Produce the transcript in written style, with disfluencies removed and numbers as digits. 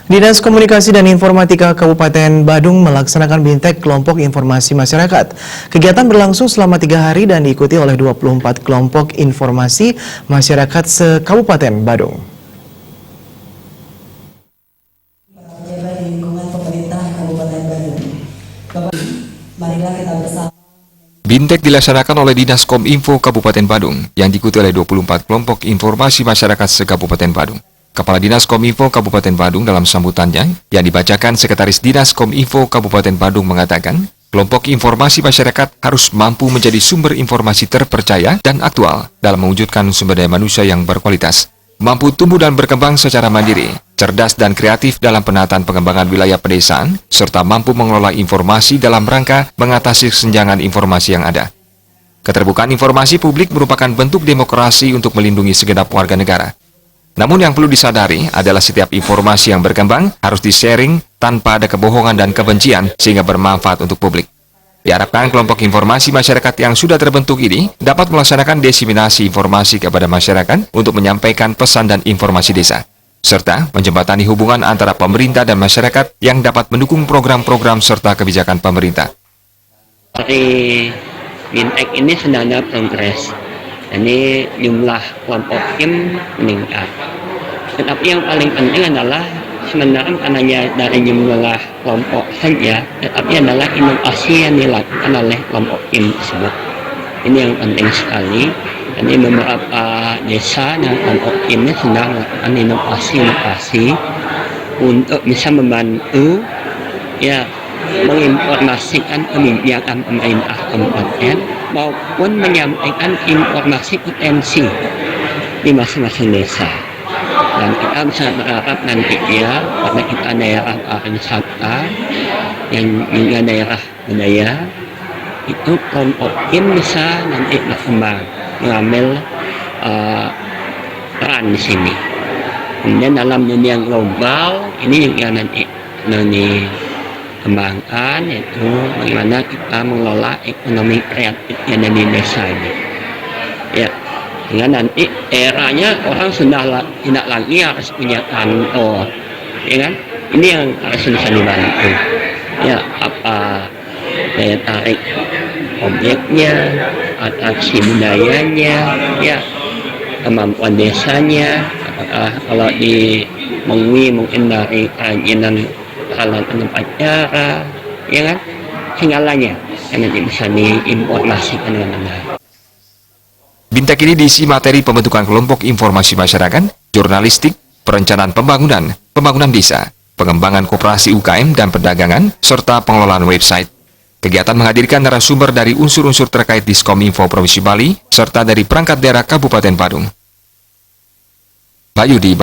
Dinas Komunikasi dan Informatika Kabupaten Badung melaksanakan Bintek Kelompok Informasi Masyarakat. Kegiatan berlangsung selama 3 hari dan diikuti oleh 24 kelompok informasi masyarakat se-Kabupaten Badung. Bintek dilaksanakan oleh Dinas Kominfo Kabupaten Badung yang diikuti oleh 24 kelompok informasi masyarakat se-Kabupaten Badung. Kepala Dinas Kominfo Kabupaten Badung dalam sambutannya yang dibacakan Sekretaris Dinas Kominfo Kabupaten Badung mengatakan, kelompok informasi masyarakat harus mampu menjadi sumber informasi terpercaya dan aktual dalam mewujudkan sumber daya manusia yang berkualitas, mampu tumbuh dan berkembang secara mandiri, cerdas dan kreatif dalam penataan pengembangan wilayah pedesaan, serta mampu mengelola informasi dalam rangka mengatasi kesenjangan informasi yang ada. Keterbukaan informasi publik merupakan bentuk demokrasi untuk melindungi segenap warga negara. Namun yang perlu disadari adalah setiap informasi yang berkembang harus di-sharing tanpa ada kebohongan dan kebencian sehingga bermanfaat untuk publik. Diharapkan kelompok informasi masyarakat yang sudah terbentuk ini dapat melaksanakan diseminasi informasi kepada masyarakat untuk menyampaikan pesan dan informasi desa, serta menjembatani hubungan antara pemerintah dan masyarakat yang dapat mendukung program-program serta kebijakan pemerintah. Dari Bintek ini sedang ada progres. Ini jumlah kelompok tim meningkat. Tetapi yang paling penting adalah sebenarnya bukan hanya dari jumlah kelompok saja, tetapi adalah inovasi yang dilakukan oleh kelompok tim tersebut. Ini yang penting sekali. Ini beberapa desa dan kelompok tim ini sedang melakukan inovasi untuk bisa membantu menginformasikan kebijakan pemerintah kabupaten maupun menyampaikan informasi potensi di masing-masing desa. Dan kita bisa berharap nantinya pada kita daerah pariwisata yang juga daerah budaya itu kelompok tim bisa nanti berkembang mengambil peran di sini. Kemudian dalam dunia global ini juga nanti kembangkan, yaitu bagaimana kita mengelola ekonomi kreatif yang ada di desa ini. Ya, sehingga nanti eranya orang sudah tidak lagi harus punya kantor, ya kan? Ini yang harus bisa dibantu. Ya, apa daya tarik objeknya, atraksi budayanya, ya, kemampuan desanya, apakah kalau di Mengwi mungkin dari kerajinan peralatan upacara, ya kan, segalanya yang nanti bisa diinformasikan dengan benar. Bintek ini diisi materi pembentukan kelompok informasi masyarakat, jurnalistik, perencanaan pembangunan desa, pengembangan koperasi UKM dan perdagangan, serta pengelolaan website. Kegiatan menghadirkan narasumber dari unsur-unsur terkait Diskominfo Provinsi Bali, serta dari perangkat daerah Kabupaten Badung. Bayudi